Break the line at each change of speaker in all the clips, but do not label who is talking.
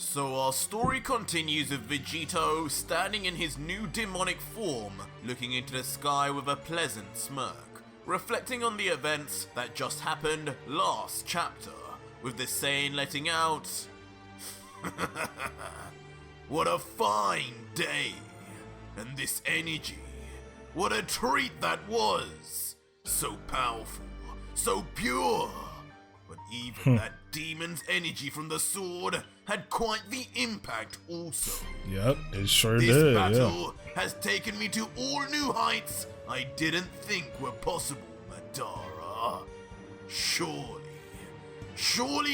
So our story continues with Vegito standing in his new demonic form, looking into the sky with a pleasant smirk, reflecting on the events that just happened last chapter, with the Saiyan letting out, "What a fine day, and this energy, what a treat that was, so powerful, so pure, but even that demon's energy from the sword had quite the impact also.
Yep, it sure
This
did,
battle has taken me to all new heights I didn't think were possible, Madara. Surely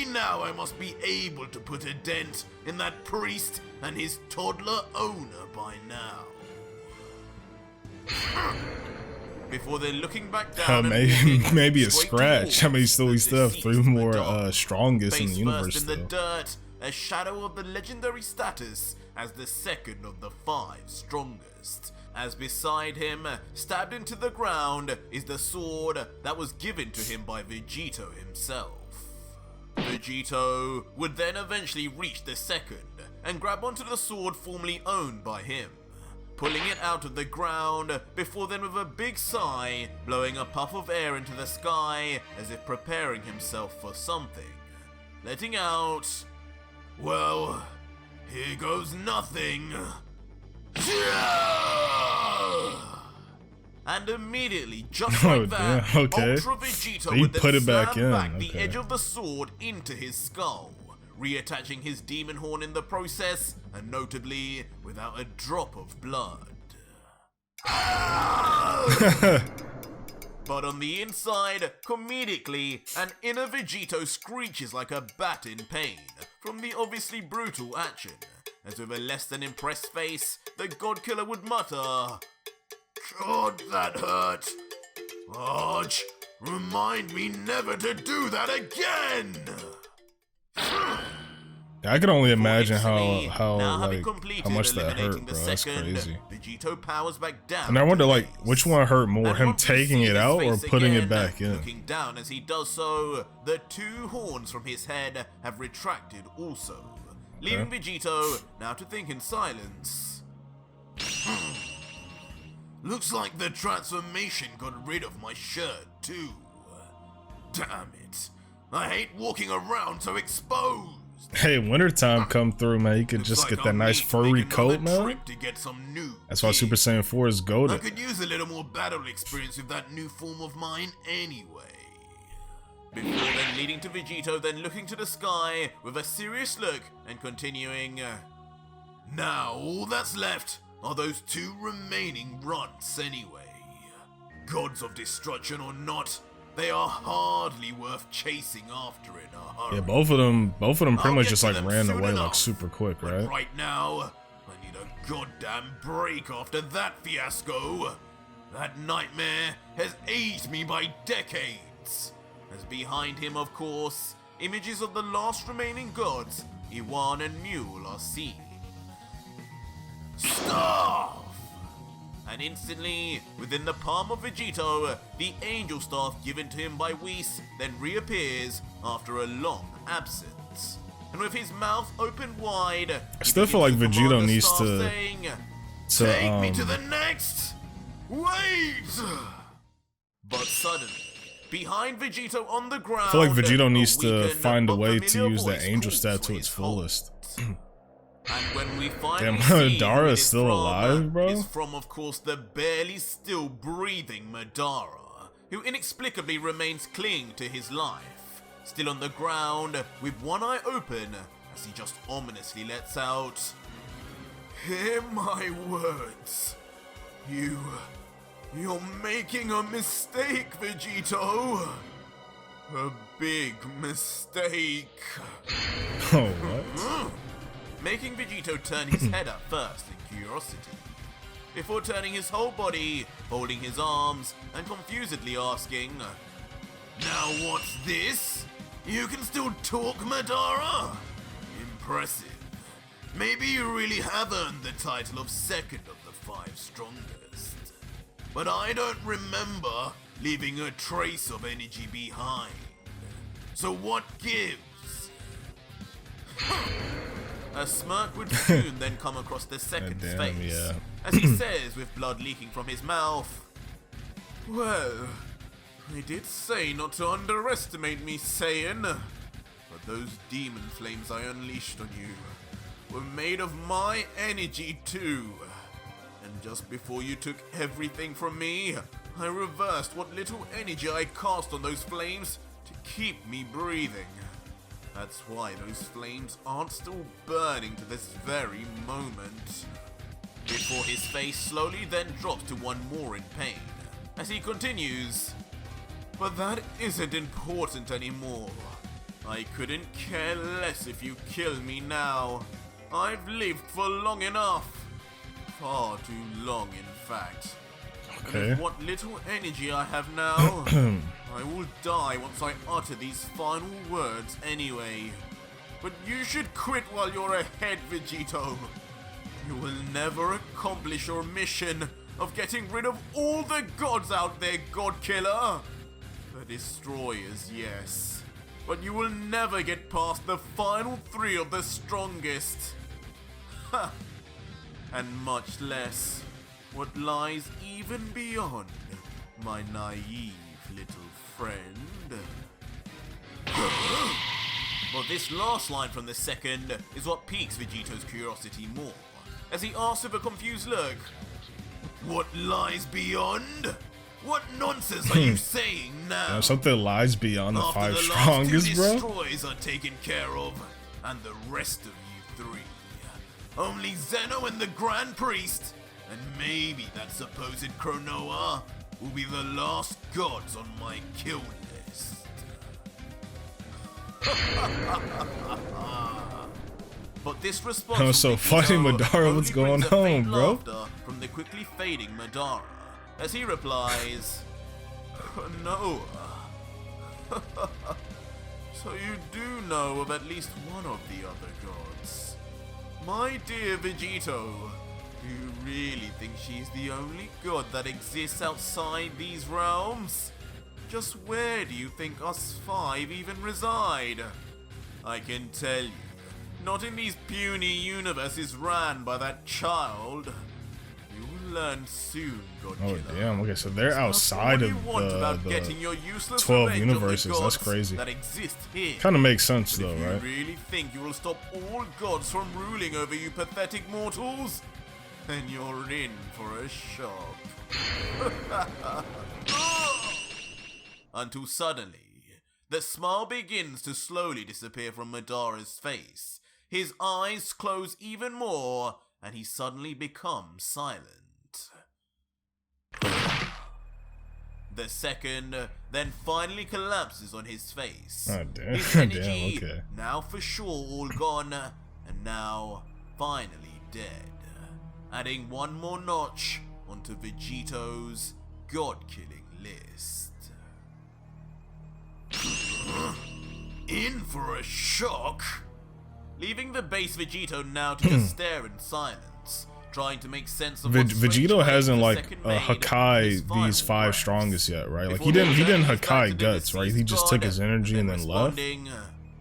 now I must be able to put a dent in that priest and his toddler owner by now." Before then looking back down
maybe a scratch. I mean, we still have 3 more strongest in the universe
first in the
still.
dirt, a shadow of the legendary status as the second of the 5 strongest. As beside him, stabbed into the ground, is the sword that was given to him by Vegito himself. Vegito would then eventually reach the second and grab onto the sword formerly owned by him, pulling it out of the ground before then with a big sigh, blowing a puff of air into the sky as if preparing himself for something, letting out, "Well, here goes nothing." And immediately, just like that, Ultra Vegito
He
would then
put it
slam
back in,
back the edge of the sword into his skull, reattaching his demon horn in the process, and notably without a drop of blood. But on the inside, comedically, an inner Vegito screeches like a bat in pain from the obviously brutal action, as with a less than impressed face, the God Killer would mutter, "God, that hurt. Arch, remind me never to do that again."
I can only imagine how
much
that hurt, bro. That's crazy.
Vegito powers back down.
And I wonder, like, which one hurt more, him taking it out or putting it back in?
Looking down as he does so, the 2 horns from his head have retracted also, leaving Vegito now to think in silence. Looks like the transformation got rid of my shirt too. Damn it. I hate walking around so exposed.
Hey, wintertime come through, man. You could just get that nice furry coat, man. That's why Super Saiyan 4 is goated.
I could use a little more battle experience with that new form of mine anyway. Before then leading to Vegito, then looking to the sky with a serious look and continuing, "Now all that's left are those 2 remaining runts anyway. Gods of destruction or not, they are hardly worth chasing after in a hurry."
Yeah, both of them pretty much just like ran away like super quick, right?
But right now, I need a goddamn break after that fiasco. That nightmare has aged me by decades. As behind him, of course, images of the last remaining gods, Iwan and Mule, are seen. Staff! And instantly, within the palm of Vegito, the angel staff given to him by Whis then reappears after a long absence. And with his mouth open wide,
I still feel like Vegito needs to
saying, "Take me to the next! Wait!" But suddenly, behind Vegito on the ground,
I feel like Vegito needs to find a way to use that angel stat to its fullest.
And when we finally
damn, Madara is still alive, bro?
It's from, of course, the barely still breathing Madara, who inexplicably remains clinging to his life, still on the ground with one eye open as he just ominously lets out, "Hear my words. You're making a mistake, Vegito. A big mistake."
Oh, what?
Making Vegito turn his head up first in curiosity, before turning his whole body, holding his arms, and confusedly asking, "Now what's this? You can still talk, Madara? Impressive. Maybe you really have earned the title of second of the 5 strongest. But I don't remember leaving a trace of energy behind. So what gives?" A smirk would soon then come across the second's face, as he says with blood leaking from his mouth, "Well, I did say not to underestimate me, Saiyan, but those demon flames I unleashed on you were made of my energy too. And just before you took everything from me, I reversed what little energy I cast on those flames to keep me breathing. That's why those flames aren't still burning to this very moment." Before his face slowly then drops to one more in pain, as he continues, "But that isn't important anymore. I couldn't care less if you kill me now. I've lived for long enough. Far too long, in fact.
Okay.
And with what little energy I have now, I will die once I utter these final words anyway. But you should quit while you're ahead, Vegito. You will never accomplish your mission of getting rid of all the gods out there, God Killer. The destroyers, yes. But you will never get past the final 3 of the strongest. Ha! And much less what lies even beyond, my naive little friend." But this last line from the second is what piques Vegito's curiosity more, as he asks with a confused look, "What lies beyond? What nonsense are you saying now?
Something lies beyond the
After
5
the
strongest,
last 2
bro.
destroyers are taken care of, and the rest of you 3. Only Zeno and the Grand Priest, and maybe that supposed Cronoa, will be the last gods on my kill list." But this response
That was so funny, Madara. What's going on, bro?
From the quickly fading Madara, as he replies, "No. So you do know of at least one of the other gods. My dear Vegito, do you really think she's the only god that exists outside these realms? Just where do you think us 5 even reside? I can tell you, not in these puny universes ran by that child. You will learn soon, God
Oh
Killer.
damn, okay, so they're outside of the 12 universes. That's crazy.
That exist here.
Kind of makes sense
But
though,
if you
right?
really think you will stop all gods from ruling over you pathetic mortals, then you're in for a shock." Until suddenly, the smile begins to slowly disappear from Madara's face. His eyes close even more, and he suddenly becomes silent. The second then finally collapses on his face.
Oh, damn.
His
Damn,
energy
okay.
now for sure all gone, and now finally dead. Adding one more notch onto Vegito's god-killing list. In for a shock? Leaving the base Vegito now to just stare in silence, trying to make sense of what
Vegito hasn't like
Hakai
Hakai these 5 strongest yet, right? Like he didn't Hakai guts, right? He just took his energy and then left.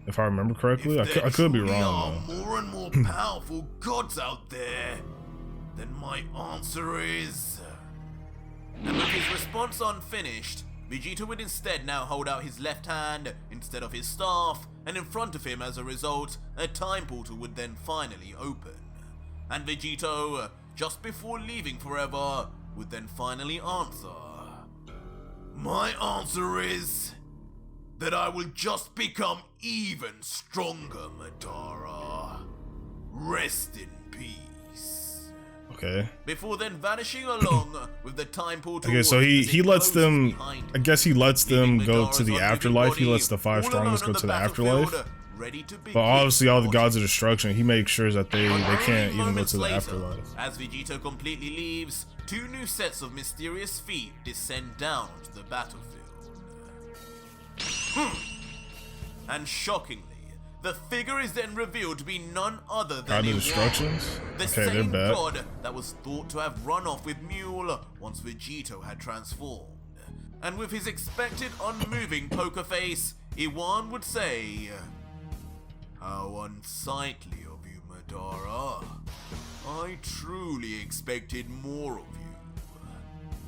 If I remember correctly, I could be wrong though.
More and more powerful gods out there, then my answer is. And with his response unfinished, Vegito would instead now hold out his left hand instead of his staff, and in front of him as a result, a time portal would then finally open. And Vegito, just before leaving forever, would then finally answer. My answer is that I will just become even stronger, Madara. Rest in peace.
Okay.
Before then vanishing along with the time portal.
Okay, so he lets them. I guess he lets them go to the afterlife. He lets the 5 strongest go to the afterlife. But obviously, all the gods of destruction, he makes sure that they can't even go to the afterlife.
As Vegito completely leaves, 2 new sets of mysterious feet descend down onto the battlefield. And shockingly, the figure is then revealed to be none other than
God of Destructions?
the
Okay, they're
same
bad.
god that was thought to have run off with Mule once Vegito had transformed. And with his expected unmoving poker face, Iwan would say, "How unsightly of you, Madara. I truly expected more of you.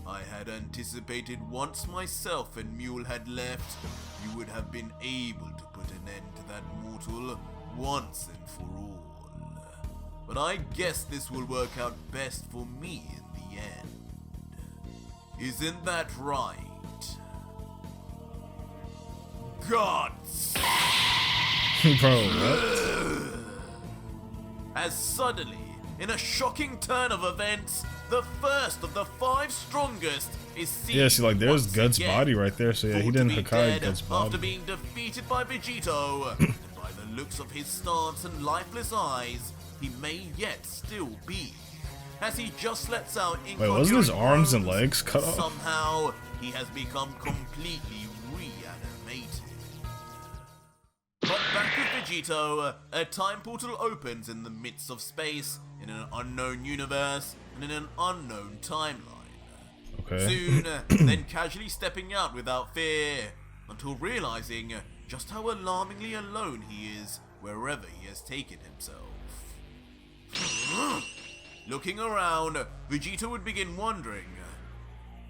I had anticipated once myself and Mule had left, you would have been able to put an end to that mortal once and for all. But I guess this will work out best for me in the end. Isn't that right? Gods!
Bro, what?
As suddenly, in a shocking turn of events, the first of the 5 strongest is seen.
Yeah, see, like, there's
once
Guts'
again,
body right there, so yeah, he
thought
didn't
to be
Hakai
dead
Guts'
after
body.
being defeated by Vegito. And by the looks of his stance and lifeless eyes, he may yet still be. As he just lets out
Wait, wasn't his arms and
groans,
legs cut off?
somehow he has become completely reanimated. But back with Vegito, a time portal opens in the midst of space, in an unknown universe, and in an unknown timeline.
Okay.
Soon, then casually stepping out without fear, until realizing just how alarmingly alone he is wherever he has taken himself. Looking around, Vegito would begin wondering,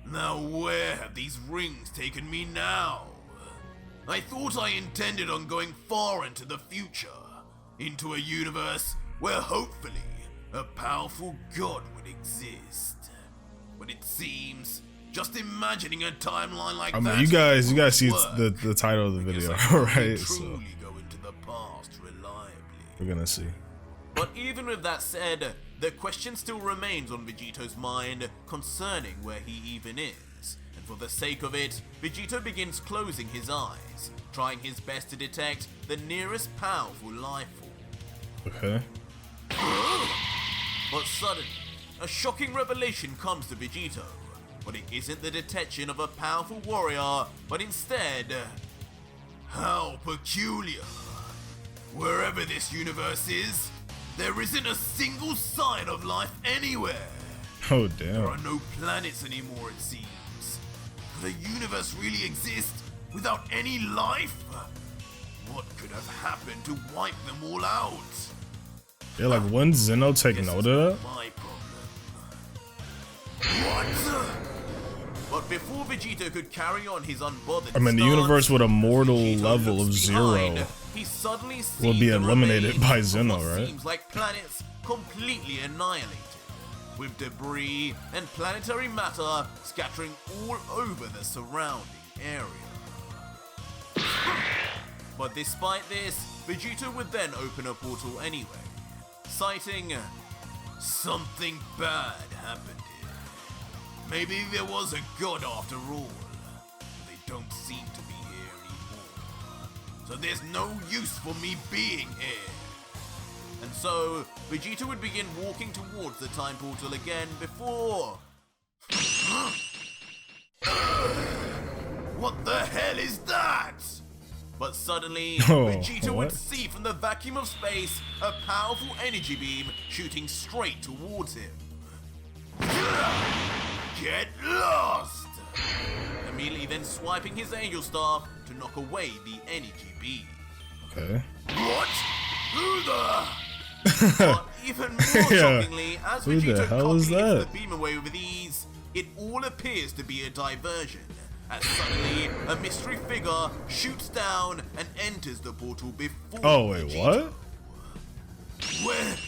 now where have these rings taken me now? I thought I intended on going far into the future, into a universe where hopefully a powerful god would exist. But it seems, just imagining a timeline like
I mean,
that,
you guys see
work.
the title of the video,
I can
right? So
truly go into the past reliably.
we're gonna see.
But even with that said, the question still remains on Vegito's mind concerning where he even is. And for the sake of it, Vegito begins closing his eyes, trying his best to detect the nearest powerful life form.
Okay.
But suddenly, a shocking revelation comes to Vegito. But it isn't the detection of a powerful warrior, but instead, how peculiar. Wherever this universe is, there isn't a single sign of life anywhere.
Oh
There are
damn.
no planets anymore, it seems. Could a universe really exist without any life? What could have happened to wipe them all out?
Yeah, like wouldn't Zeno take
Guess
note
it's
of
not
that?
my problem. What? But before Vegito could carry on his unbothered
I mean, the
stance,
universe with a mortal
Vegito
level of
looks
0
behind. He suddenly
will
sees
be
the
eliminated
remains
by
of
Zeno,
what
right?
Seems like planets completely annihilated, with debris and planetary matter scattering all over the surrounding area. But despite this, Vegito would then open a portal anyway, citing something bad happened here. Maybe there was a god after all. They don't seem to be here anymore. So there's no use for me being here. And so, Vegito would begin walking towards the time portal again before... What the hell is that? But suddenly, Vegito would
what?
see from the vacuum of space a powerful energy beam shooting straight towards him. Get lost! Immediately then swiping his angel staff to knock away the energy beam.
Okay.
What? Who the? But even more
Yeah.
shockingly, as
Who the
Vegito
hell is
copy hits
that?
the beam away with ease, it all appears to be a diversion. As suddenly, a mystery figure shoots down and enters the portal before
Oh wait,
Vegito.
what?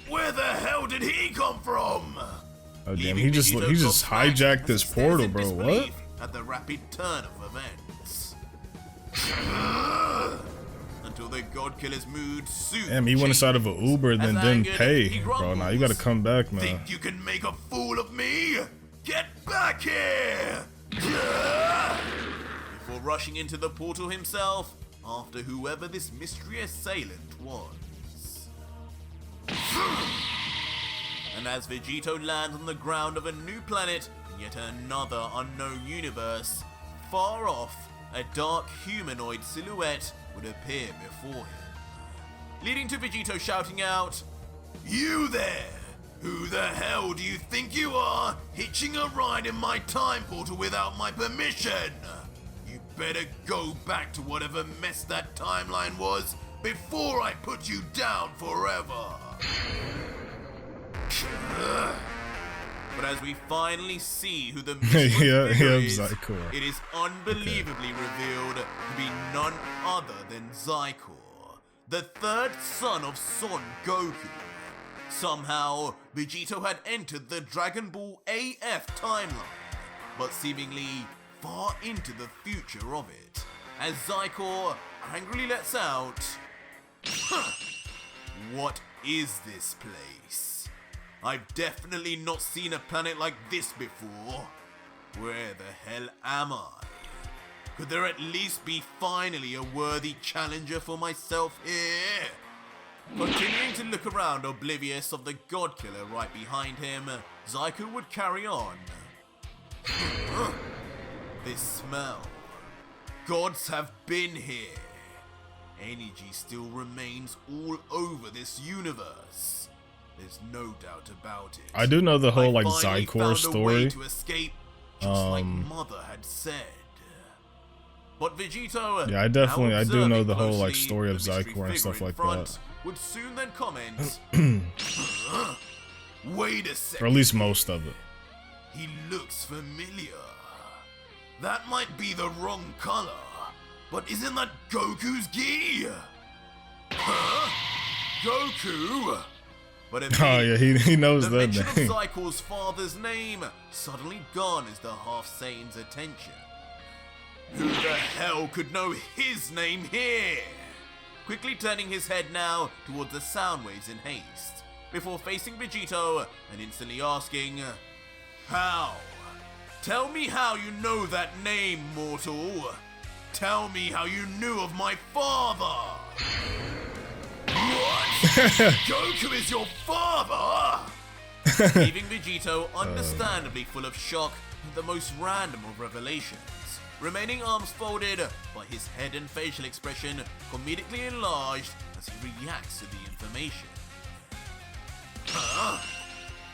Where the hell did he come from?
Oh damn,
Leaving
he just
Vegito gobsmacked
hijacked
as
this
he stares
portal,
in
bro. What?
disbelief At the rapid turn of events. Until the God Killer's mood soon
Damn, he went inside of an Uber and then
As
didn't
angered,
pay,
he
bro. Now you
grumbles.
gotta come back, man.
Think you can make a fool of me? Get back here! Before rushing into the portal himself, after whoever this mystery assailant was. And as Vegito lands on the ground of a new planet in yet another unknown universe, far off, a dark humanoid silhouette would appear before him, leading to Vegito shouting out, "You there! Who the hell do you think you are, hitching a ride in my time portal without my permission? You better go back to whatever mess that timeline was before I put you down forever." as we finally see who the is,
Xicor.
it is unbelievably revealed to be none other than Xicor, the third son of Son Goku. Somehow, Vegito had entered the Dragon Ball AF timeline, but seemingly far into the future of it, as Xicor angrily lets out, "What is this place? I've definitely not seen a planet like this before. Where the hell am I? Could there at least be finally a worthy challenger for myself here?" Continuing to look around, oblivious of the God Killer right behind him, Xicor would carry on. "This smell. Gods have been here. Energy still remains all over this universe. There's no doubt about it.
I do know the whole like
Xicor
Xicor story.
To escape, just like Mother had said. But Vegito,
yeah, I do know the whole like
closely,
story of
the mystery
Xicor and
figure
stuff
in
like
front
that.
Would soon then comment, "Wait a second.
Or at least most of it.
He looks familiar. That might be the wrong color, but isn't that Goku's gi? Huh? Goku?" But
Oh yeah, he knows
the
that
mention
name.
of Zykor's father's name suddenly garners the half-Saiyan's attention. Who the hell could know his name here? Quickly turning his head now towards the sound waves in haste, before facing Vegito and instantly asking, "How? Tell me how you know that name, mortal. Tell me how you knew of my father." "What? Goku is your father?" Leaving Vegito understandably full of shock at the most random of revelations, remaining arms folded, but his head and facial expression comedically enlarged as he reacts to the information.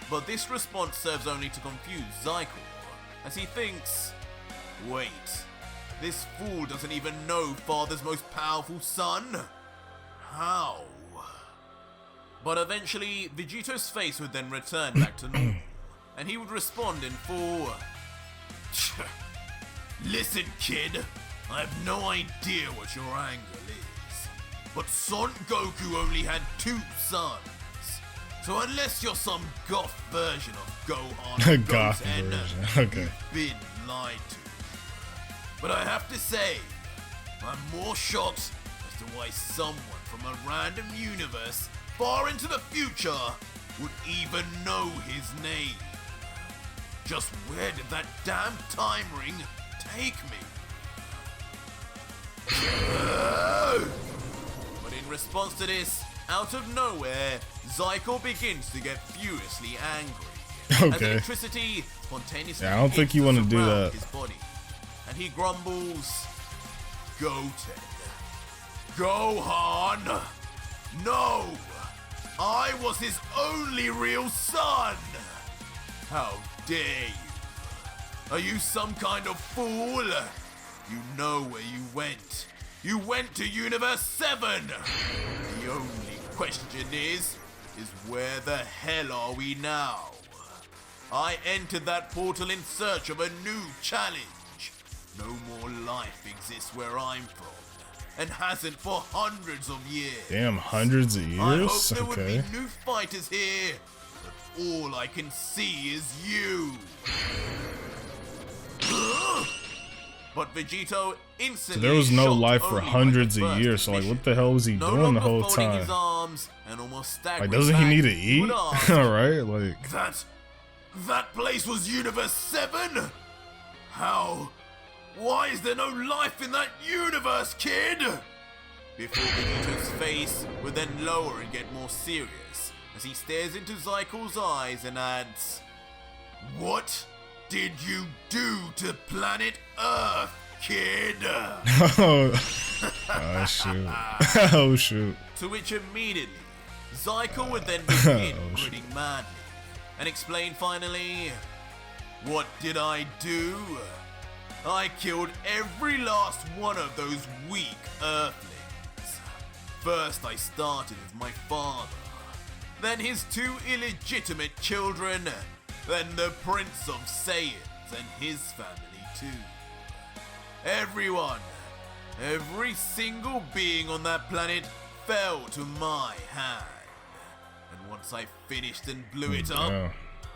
But this response serves only to confuse Xicor, as he thinks, "Wait, this fool doesn't even know father's most powerful son? How?" But eventually, Vegito's face would then return back to normal, and he would respond in full, "Listen, kid, I have no idea what your angle is, but Son Goku only had 2 sons. So unless you're some goth version of Gohan,
Goth
Goten,
version, okay.
you've been lied to. But I have to say, I'm more shocked as to why someone from a random universe far into the future would even know his name. Just where did that damn time ring take me?" But in response to this, out of nowhere, Xicor begins to get furiously angry. As
Okay.
electricity spontaneously
Yeah, I don't think you want to do
around
that.
his body, and he grumbles, "Goten, Gohan, no! I was his only real son! How dare you? Are you some kind of fool? You know where you went. You went to Universe 7! The only question is where the hell are we now? I entered that portal in search of a new challenge. No more life exists where I'm from, and hasn't for hundreds of years.
Damn, hundreds of years?
I hope there would
Okay.
be new fighters here, but all I can see is you." But Vegito instantly.
So there was no
shocked
life for
only by
hundreds
the
of
first
years, so like
admission.
what the hell was he
No
doing the
longer
whole
folding his
time?
arms and almost staggering
Like, doesn't he
back,
need to
he
eat?
would ask,
Alright, like...
That place was Universe 7? How? Why is there no life in that universe, kid? Before Vegito's face would then lower and get more serious, as he stares into Zykor's eyes and adds, "What did you do to planet Earth, kid?"
Oh shoot. Oh shoot.
To which immediately, Xicor would then begin
Oh, shit.
grinning madly, and explain finally, "What did I do? I killed every last one of those weak Earthlings. First I started with my father, then his 2 illegitimate children, then the Prince of Saiyans and his family too. Everyone, every single being on that planet fell to my hand. And once I finished and blew it up,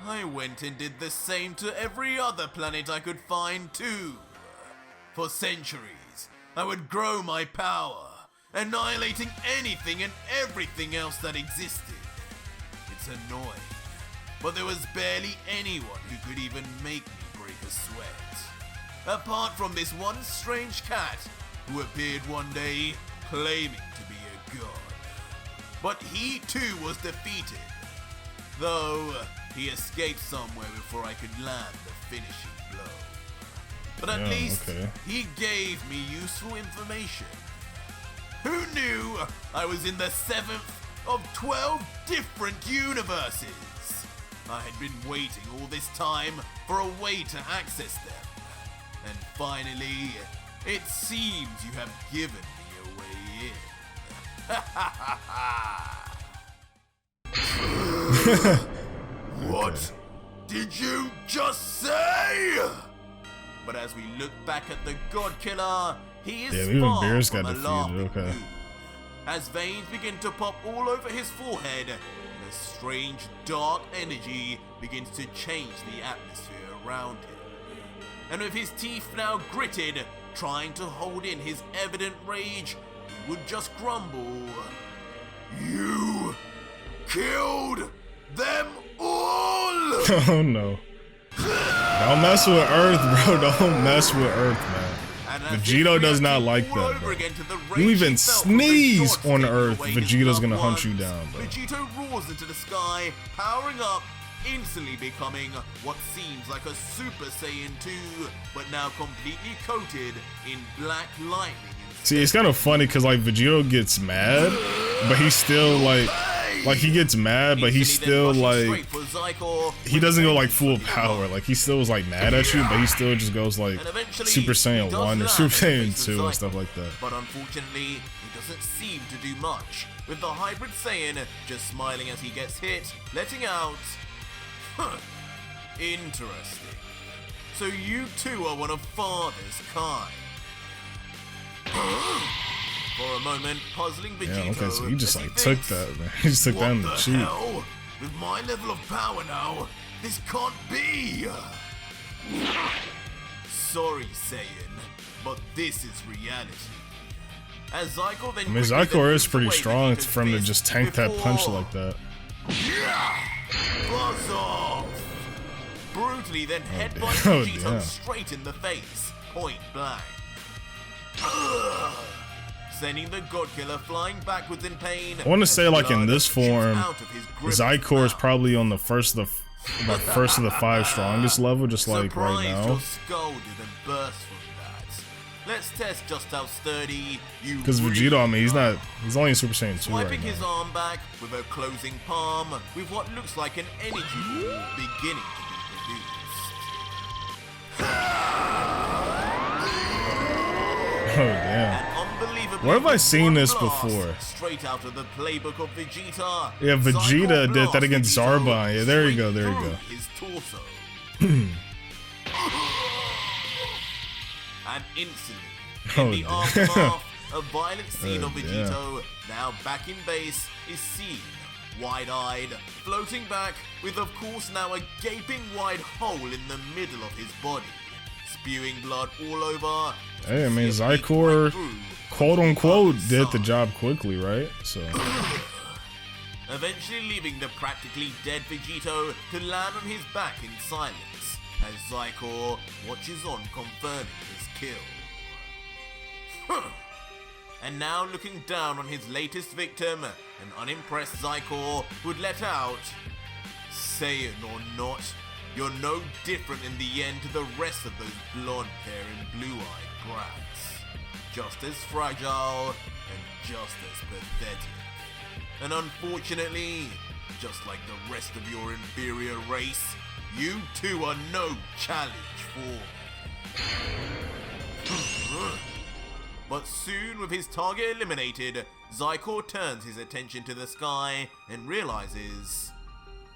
I went and did the same to every other planet I could find too. For centuries, I would grow my power, annihilating anything and everything else that existed. It's annoying, but there was barely anyone who could even make me break a sweat. Apart from this one strange cat who appeared one day claiming to be a god. But he too was defeated, though he escaped somewhere before I could land the finishing blow. But at least he gave me useful information. Who knew I was in the 7th of 12 different universes? I had been waiting all this time for a way to access them. And finally, it seems you have given me a way in. What did you just say? But as we look back at the God Killer, he is far from a laughing mood. As veins begin to pop all over his forehead, and a strange dark energy begins to change the atmosphere around him. And with his teeth now gritted, trying to hold in his evident rage, he would just grumble, "You killed them all!"
Oh no. Don't mess with Earth, bro. Don't mess with Earth, man. Vegito does not like that, bro. You even sneeze on Earth, Vegito's gonna hunt you down, bro.
Vegito roars into the sky, powering up, instantly becoming what seems like a Super Saiyan 2, but now completely coated in black lightning.
See, it's kind of funny because like Vegito gets mad, but he's still like he gets mad, but he's still like, he doesn't go like full power. Like he still was like mad at you, but he still just goes like Super Saiyan 1 or Super Saiyan 2 and stuff like that.
But unfortunately, he doesn't seem to do much, with the hybrid Saiyan just smiling as he gets hit, letting out, interesting. So you two are one of Father's kind. For a moment, puzzling Vegito.
Yeah, okay, so he just like took that, man. He just took that in the cheek.
Hell? With my level of power now, this can't be. Sorry, Saiyan, but this is reality. As Xicor then
Xicor is pretty strong for him to just tank that punch like that.
Buzz off! Brutally then headbutt Vegito straight in the face, point blank. Sending the God Killer flying backwards in pain.
I want to say, like in this form, Xicor is probably on the first of the 5 strongest level, just like right now.
Let's test just how sturdy you.
Because Vegito, I mean, he's only in Super Saiyan 2 right
Swiping
now.
his arm back with a closing palm, with what looks like an energy ball beginning to be produced.
Oh damn. Where have I seen this before?
Straight out of the playbook of Vegeta.
Yeah, Vegeta did that against Zarbon. Yeah, there you go, there you go.
His torso. And instantly, in the aftermath, a violent scene of Vegito, now back in base, is seen. Wide-eyed, floating back, with of course now a gaping wide hole in the middle of his body. Spewing blood all over.
Hey, I mean, Xicor, quote-unquote, did the job quickly, right? So
eventually leaving the practically dead Vegito to land on his back in silence, as Xicor watches on confirming his kill. And now looking down on his latest victim, an unimpressed Xicor would let out, "Saiyan or not, you're no different in the end to the rest of those blonde hair and blue-eyed brats. Just as fragile and just as pathetic. And unfortunately, just like the rest of your inferior race, you two are no challenge for." But soon, with his target eliminated, Xicor turns his attention to the sky and realizes,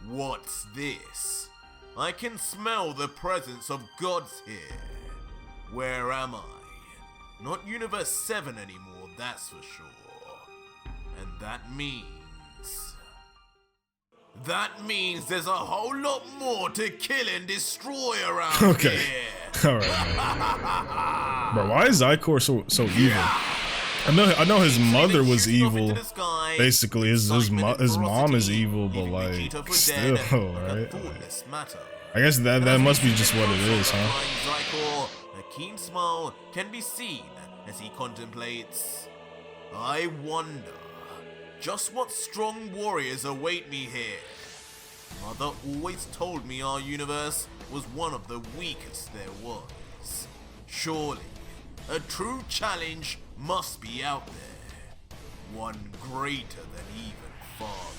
what's this? I can smell the presence of gods here. Where am I? Not Universe 7 anymore, that's for sure. And that means there's a whole lot more to kill and destroy around here.
Alright. Bro, why is Xicor so evil? I know his mother was evil. Basically, his mom is evil, but like still, right? I guess that must be just what it is, huh?
A keen smile can be seen as he contemplates. I wonder just what strong warriors await me here. Mother always told me our universe was one of the weakest there was. Surely, a true challenge must be out there. One greater than even father.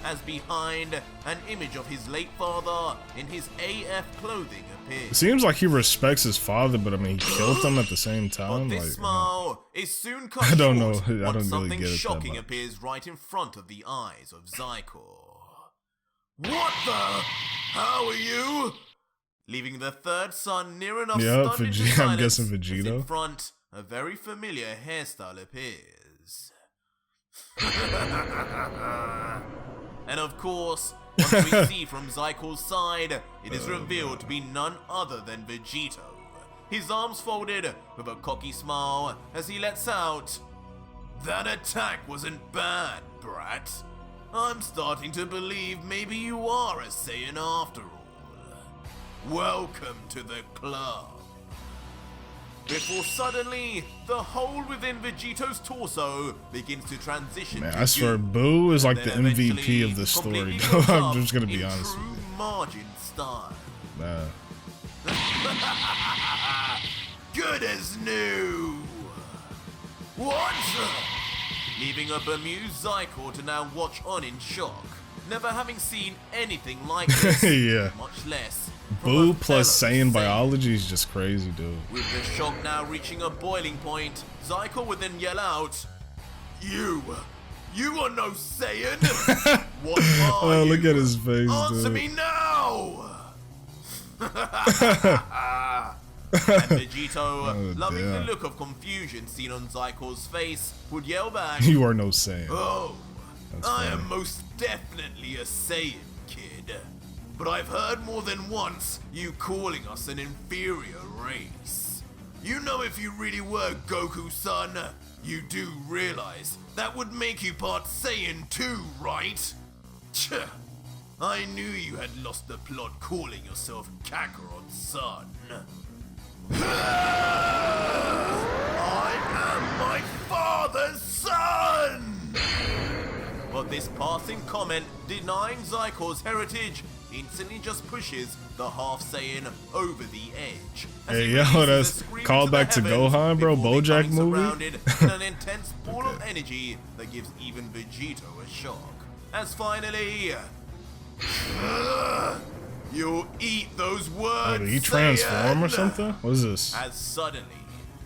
As behind, an image of his late father in his AF clothing appears.
It seems like he respects his father, but I mean, he killed him at the same time.
But this
like,
smile is soon cut
I don't know.
short
I don't
once
really
something
get it
shocking
that much.
appears right in front of the eyes of Xicor. What the? How are you? Leaving the third son near enough stunned into silence,
I'm guessing
as
Vegito.
in front, a very familiar hairstyle appears. And of course, once we see from Zykor's side, it is revealed to be none other than Vegito. His arms folded with a cocky smile as he lets out, "That attack wasn't bad, brat. I'm starting to believe maybe you are a Saiyan after all. Welcome to the club." Before suddenly, the hole within Vegito's torso begins to transition.
Man,
to
I swear,
goop,
Boo is like the
then
MVP
eventually
of this story.
completely goes
I'm
up
just gonna be
in
honest
true
with you.
Margin style.
Nah.
Good as new. What? Leaving a bemused Xicor to now watch on in shock, never having seen anything like this.
Yeah.
Much less.
Boo plus Saiyan biology is just crazy, dude.
With the shock now reaching a boiling point, Xicor would then yell out, You are no Saiyan! What are
Oh,
you?
look at his face,
Answer
dude.
me now! And Vegito, loving the
damn.
look of confusion seen on Zykor's face, would yell back,
You are no Saiyan.
Oh,
That's
I
funny.
am most definitely a Saiyan, kid. But I've heard more than once you calling us an inferior race. You know, if you really were Goku, son, you do realize that would make you part Saiyan too, right? Tch, I knew you had lost the plot calling yourself Kakarot's son. I am my father's son! But this passing comment denying Zykor's heritage instantly just pushes the half Saiyan over the edge. As
Hey,
he
yo,
releases
that's
a scream
callback
into the
to
heavens
Gohan, bro,
before
BoJack
becoming
movie?
surrounded in an intense ball of energy that gives even Vegito a shock. As finally, you'll eat those words,
Did he transform
Saiyan!
or something? What is this?
As suddenly,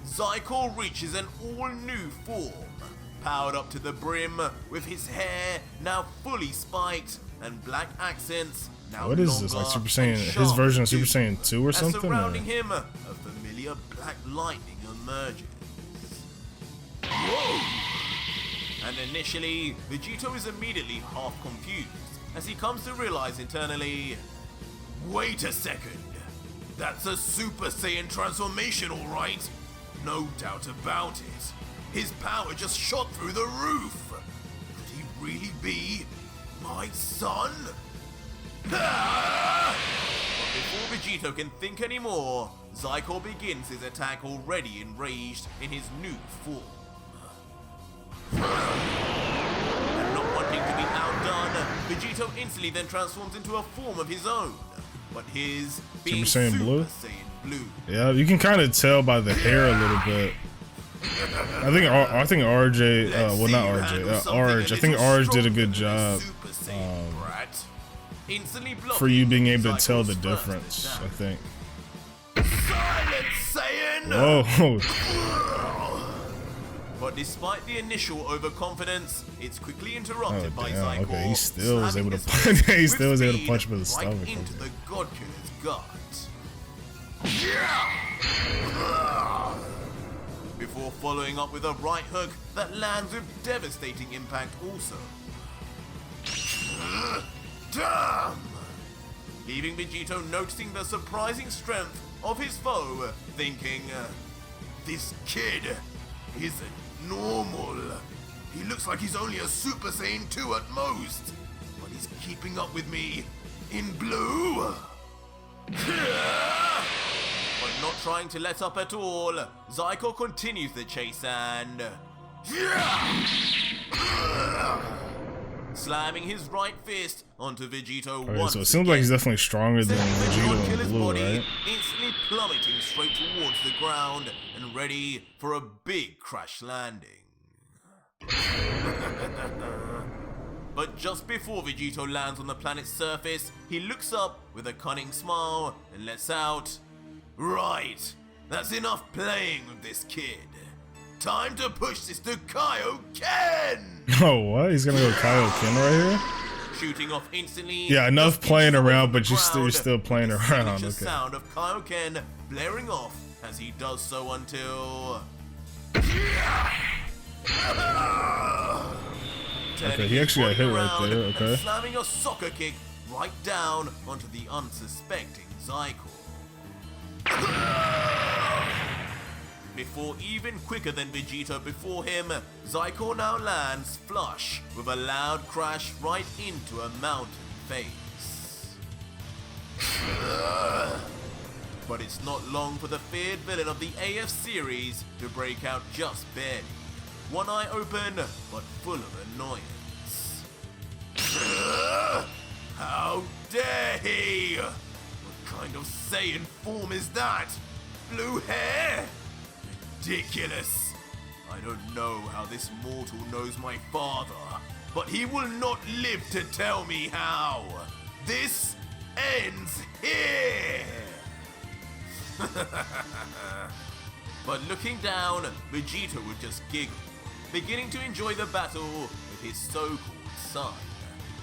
Xicor reaches an all-new form, powered up to the brim with his hair now fully spiked and black accents now
What is this? Like
longer
Super
and
Saiyan, his
sharp
version of
as
Super
you.
Saiyan 2 or
As
something?
surrounding
Or?
him, a familiar black lightning emerges. Whoa! And initially, Vegito is immediately half confused as he comes to realize internally, wait a second, that's a Super Saiyan transformation, alright? No doubt about it. His power just shot through the roof. Could he really be my son? Ah! But before Vegito can think anymore, Xicor begins his attack already enraged in his new form. And not wanting to be outdone, Vegito instantly then transforms into a form of his own. But his being
Super Saiyan Blue?
Saiyan Blue.
Yeah, you can kind of tell by the hair a little bit. I think RJ, well not RJ, Arj. I think Arj did a good job for you being able to tell the difference. I think.
Silence, Saiyan!
Whoa!
But despite the initial overconfidence, it's quickly interrupted by Xicor.
Okay, he still was able to punch. He still was able to punch him in the stomach.
Right into the God Killer's gut. Before following up with a right hook that lands with devastating impact also. Damn! Leaving Vegito noticing the surprising strength of his foe, thinking, this kid isn't normal. He looks like he's only a Super Saiyan 2 at most, but he's keeping up with me in blue. But not trying to let up at all, Xicor continues the chase and... slamming his right fist onto Vegito once
so it seems like he's definitely stronger than Vegito in blue,
body,
right?
instantly plummeting straight towards the ground and ready for a big crash landing. But just before Vegito lands on the planet's surface, he looks up with a cunning smile and lets out, "Right, that's enough playing with this kid. Time to push this to Kaioken!"
Oh, what? He's gonna go Kaioken right here?
Shooting off instantly.
Yeah, enough playing around, but you're still playing around.
The
Okay.
sound of Kaioken blaring off as he does so until...
Okay, he actually got hit right there, okay.
And slamming a soccer kick right down onto the unsuspecting Xicor. Before even quicker than Vegito before him, Xicor now lands flush with a loud crash right into a mountain face. But it's not long for the feared villain of the AF series to break out just barely. One eye open, but full of annoyance. How dare he! What kind of Saiyan form is that? Blue hair? Ridiculous. I don't know how this mortal knows my father, but he will not live to tell me how. This ends here. But looking down, Vegito would just giggle, beginning to enjoy the battle with his so-called son,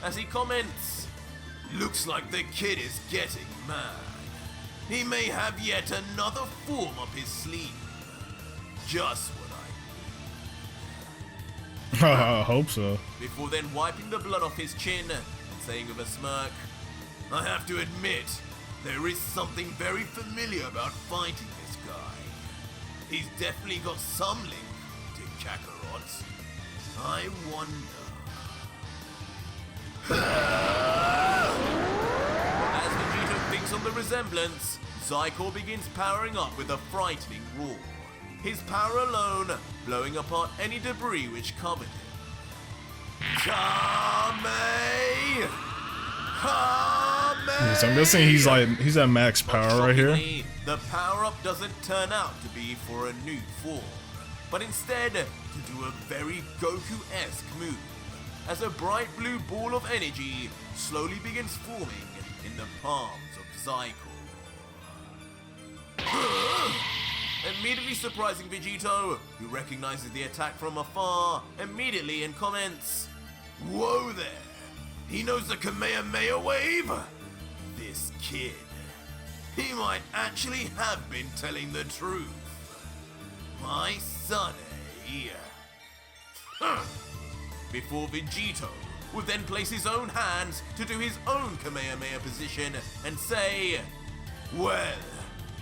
as he comments, "Looks like the kid is getting mad. He may have yet another form up his sleeve. Just what I need."
I hope so.
Before then wiping the blood off his chin and saying with a smirk, "I have to admit, there is something very familiar about fighting this guy. He's definitely got some link to Kakarot. I wonder..." As Vegito thinks on the resemblance, Xicor begins powering up with a frightening roar. His power alone blowing apart any debris which covered him. Kame! Kame!
So I'm guessing he's at max power right here.
The power-up doesn't turn out to be for a new form, but instead to do a very Goku-esque move, as a bright blue ball of energy slowly begins forming in the palms of Xicor. Immediately surprising Vegito, who recognizes the attack from afar immediately and comments, "Whoa there! He knows the Kamehameha wave? This kid, he might actually have been telling the truth. My son, eh?" Before Vegito would then place his own hands to do his own Kamehameha position and say, "Well,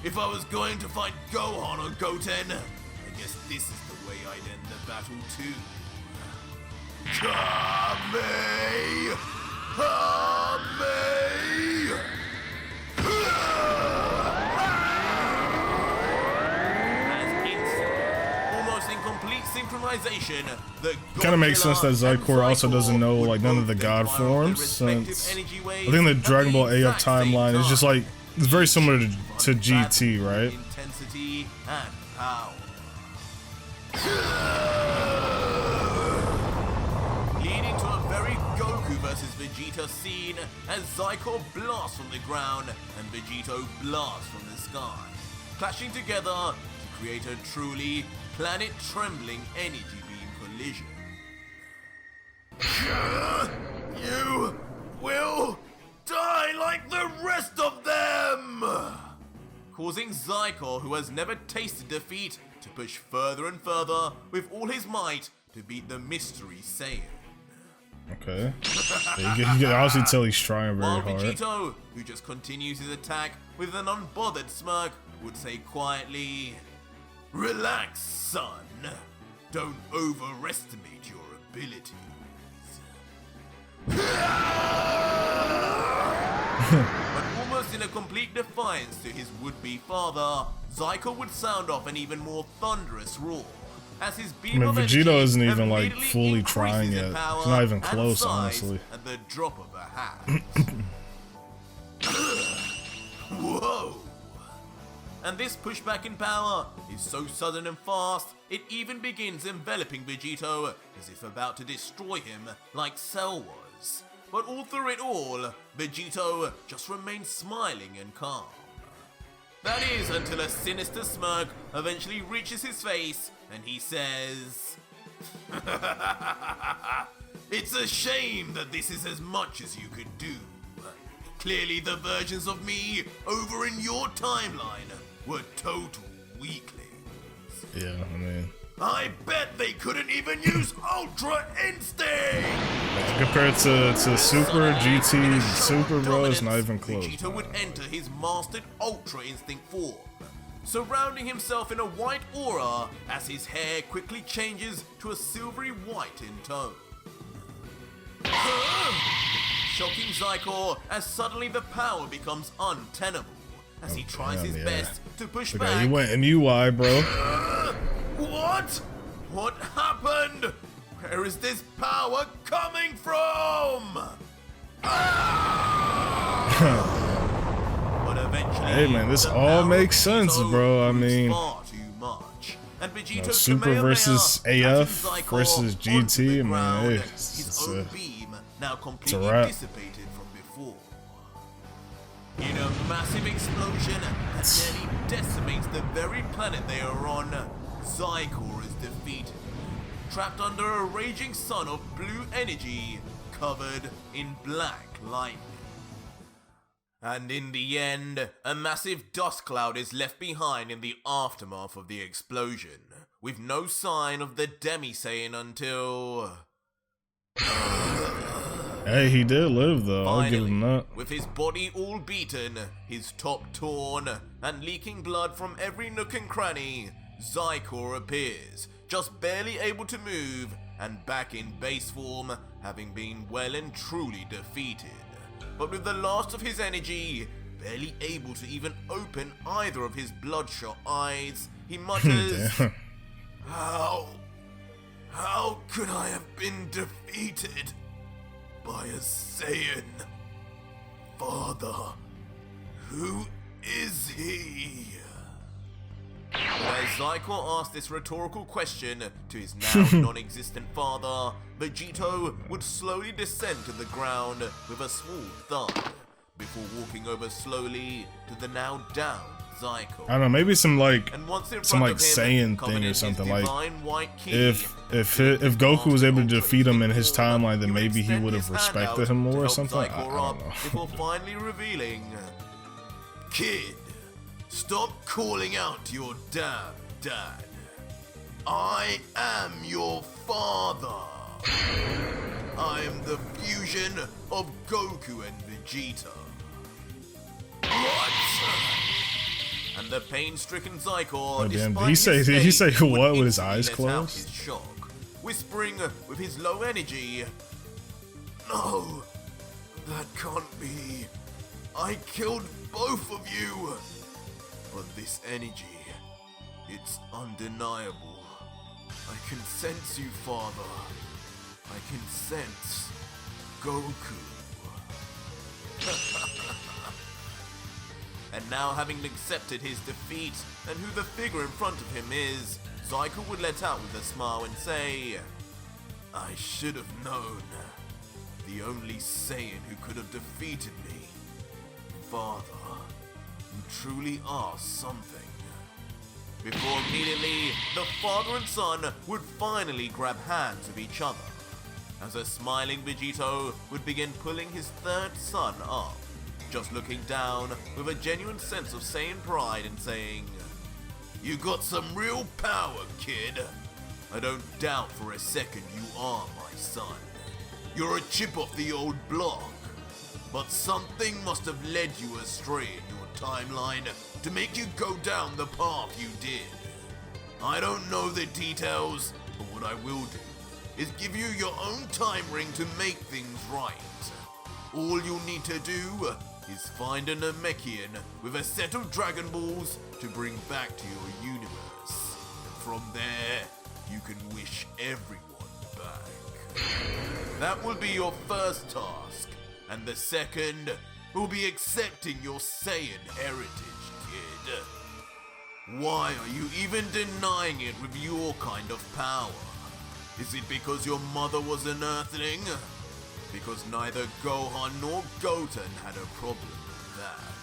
if I was going to fight Gohan or Goten, I guess this is the way I'd end the battle too. Kame! Kame! As instant, almost in complete synchronization, the
Kind of makes sense that Xicor also doesn't know like none of the god forms, since I think the Dragon Ball AF timeline is just like, it's very similar to GT, right?
Intensity and power. Leading to a very Goku versus Vegeta scene as Xicor blasts from the ground and Vegito blasts from the sky, clashing together to create a truly planet-trembling energy beam collision. You will die like the rest of them! Causing Xicor, who has never tasted defeat, to push further and further with all his might to beat the mystery Saiyan.
Okay. You can obviously tell he's trying very
While
hard.
Vegito, who just continues his attack with an unbothered smirk, would say quietly, "Relax, son. Don't overestimate your abilities." But almost in a complete defiance to his would-be father, Xicor would sound off an even more thunderous roar. As his beam of
Vegito
energy
isn't even like
immediately
fully
increases
trying
in
yet.
power
He's not even
and
close,
size
honestly.
At the drop of a hat. Whoa! And this pushback in power is so sudden and fast, it even begins enveloping Vegito as if about to destroy him like Cell was. But all through it all, Vegito just remains smiling and calm. That is until a sinister smirk eventually reaches his face and he says, "It's a shame that this is as much as you could do. Clearly the versions of me over in your timeline were total weaklings.
Yeah, I mean,
I bet they couldn't even use Ultra Instinct!"
compared to Super GT, Super bro, it's not even close.
Vegito would enter his mastered Ultra Instinct form, surrounding himself in a white aura as his hair quickly changes to a silvery white in tone. Shocking Xicor as suddenly the power becomes untenable as he tries his best to push
Okay,
back.
he went MUI, bro.
What? What happened? Where is this power coming from? But eventually,
Hey, man, this
the
all
power
makes
of
sense,
Vegito
bro. I
proves
mean,
far too much. And Vegito
Super
Kamehameha
versus
catches
AF
Xicor
versus
onto
GT,
the
man,
ground,
hey,
his
it's
own
a-
beam now completely
wrap.
dissipated from before. In a massive explosion that nearly decimates the very planet they are on, Xicor is defeated, trapped under a raging sun of blue energy, covered in black lightning. And in the end, a massive dust cloud is left behind in the aftermath of the explosion, with no sign of the Demi-Saiyan until...
Hey, he did live though. I'll give
Finally,
him that.
with his body all beaten, his top torn, and leaking blood from every nook and cranny, Xicor appears, just barely able to move, and back in base form, having been well and truly defeated. But with the last of his energy, barely able to even open either of his bloodshot eyes, he mutters,
Damn.
How could I have been defeated by a Saiyan? Father, who is he? But as Xicor asked this rhetorical question to his now non-existent father, Vegito would slowly descend to the ground with a small thud, before walking over slowly to the now down Xicor.
I don't know, maybe some like
And once in
some
front
like
of him,
Saiyan
covered
thing
in
or
his
something like
divine white key,
if Goku was able to defeat him in his timeline, then maybe he would have respected him more or something. I don't know.
Before finally revealing, "Kid, stop calling out your damn dad. I am your father. I am the fusion of Goku and Vegeta." What? And the pain-stricken Xicor,
Oh, damn.
despite
Did he say-
his
did he
state,
say
would
what with his
instantly
eyes
let out
closed?
his shock, whispering with his low energy, "No, that can't be. I killed both of you. But this energy, it's undeniable. I can sense you, Father. I can sense Goku." And now, having accepted his defeat and who the figure in front of him is, Xicor would let out with a smile and say, "I should have known. The only Saiyan who could have defeated me. Father, you truly are something." before immediately the father and son would finally grab hands with each other, as a smiling Vegito would begin pulling his third son up, just looking down with a genuine sense of Saiyan pride and saying, "You got some real power, kid. I don't doubt for a second you are my son. You're a chip off the old block, but something must have led you astray in your timeline to make you go down the path you did. I don't know the details, but what I will do is give you your own time ring to make things right. All you'll need to do is find a Namekian with a set of Dragon Balls to bring back to your universe. From there, you can wish everyone back. That will be your first task, and the second will be accepting your Saiyan heritage, kid. Why are you even denying it with your kind of power? Is it because your mother was an Earthling? Because neither Gohan nor Goten had a problem with that.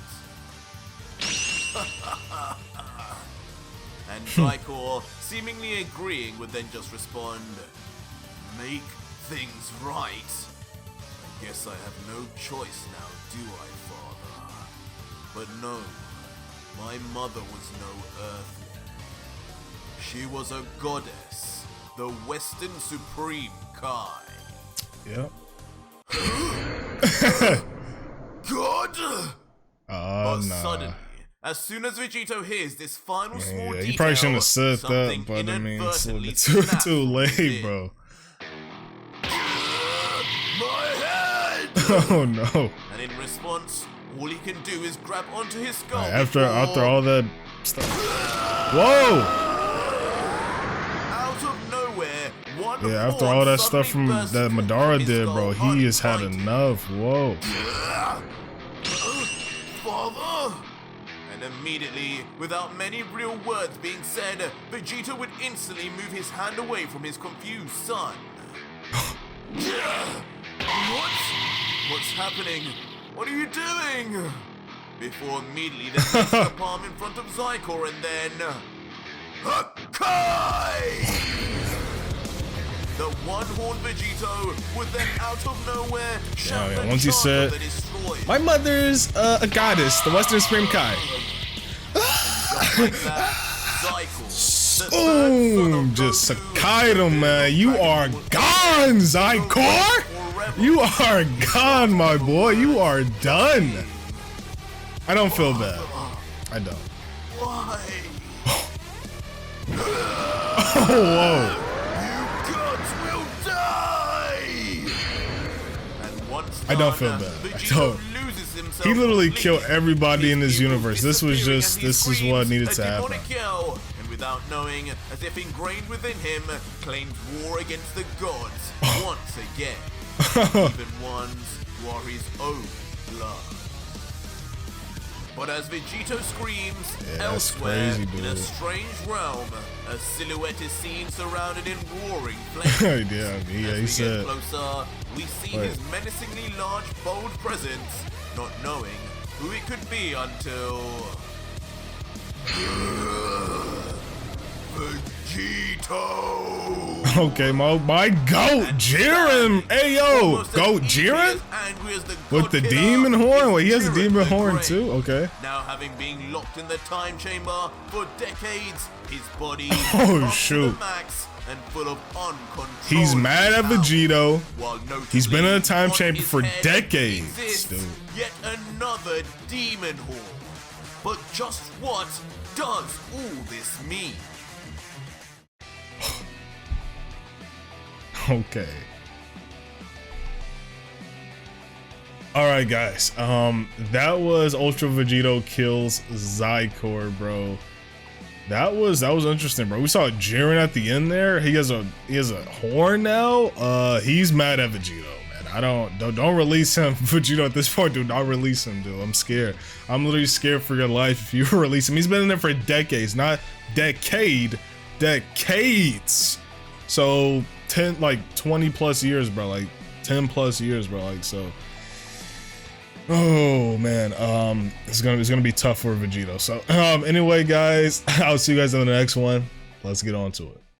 And Xicor, seemingly agreeing, would then just respond, "Make things right? I guess I have no choice now, do I, father? But no, my mother was no Earthling. She was a goddess, the Western Supreme Kai."
Yep.
God! But
nah.
suddenly, as soon as Vegito hears this final small detail,
you probably shouldn't have said that,
something
but I mean, it's a little
inadvertently
bit too
snaps
late,
within.
bro.
My head!
Oh no.
And in response, all he can do is grab onto his skull.
After all that stuff. Whoa!
Out of nowhere, one
Yeah, after
horn
all that stuff
suddenly
from
bursts
that
from
Madara
his
did,
skull
bro, he has had
uninvited.
enough. Whoa.
Father? And immediately, without many real words being said, Vegito would instantly move his hand away from his confused son. What? What's happening? What are you doing? Before immediately then placing the palm in front of Xicor and then... Hakai! The one-horned Vegito would then out of nowhere shout
Yeah,
the
once he
chant
said,
of the destroyer.
"My mother's a goddess, the Western Supreme Kai."
Just like that, Xicor, the
Boom!
third
Just
son of Goku,
Sakai him, man. You are gone, Xicor! You are gone, my boy. You are done. I don't feel bad. I don't.
Why?
Oh, whoa.
You gods will die! And once
I don't feel
done,
bad. I
Vegito
don't.
loses himself
He literally
completely.
killed everybody in this
His evil
universe. This was
disappearing
just,
as he
this is what
screams
needed
a
to happen.
demonic yell, and without knowing, as if ingrained within him, claimed war against the gods once again. Even ones who are his own blood. But as Vegito screams,
Yeah, that's
elsewhere,
crazy,
in a
dude.
strange realm, a silhouette is seen surrounded in roaring flames.
Yeah, I mean, yeah,
As
he
we
said.
get closer, we see
Wait.
his menacingly large, bold presence, not knowing who it could be until... Vegito!
Okay, my goat, Jiren! Hey, yo!
Almost
Goat
as equally
Jiren?
as angry as the
With
God
the
Killer
demon horn?
is
Wait, he has a
Jiren
demon
the
horn
Great.
too? Okay.
Now having been locked in the time chamber for decades, his body
Oh,
is up to
shoot.
the max and full of uncontrolled
He's mad at
power.
Vegito.
While notably,
He's been in a time
on
chamber
his
for
head
decades,
exists
dude.
Yet another demon horn. But just what does all this mean?
Okay. Alright, guys. That was Ultra Vegito kills Xicor, bro. That was interesting, bro. We saw Jiren at the end there. He has a horn now. He's mad at Vegito, man. Don't release him, Vegito, at this point, dude. Don't release him, dude. I'm scared. I'm literally scared for your life if you release him. He's been in there for decades, not decades. So 20 plus years, bro. Like 10 plus years, bro. Like, so Oh man, it's gonna be tough for Vegito. So anyway, guys, I'll see you guys in the next one. Let's get on to it.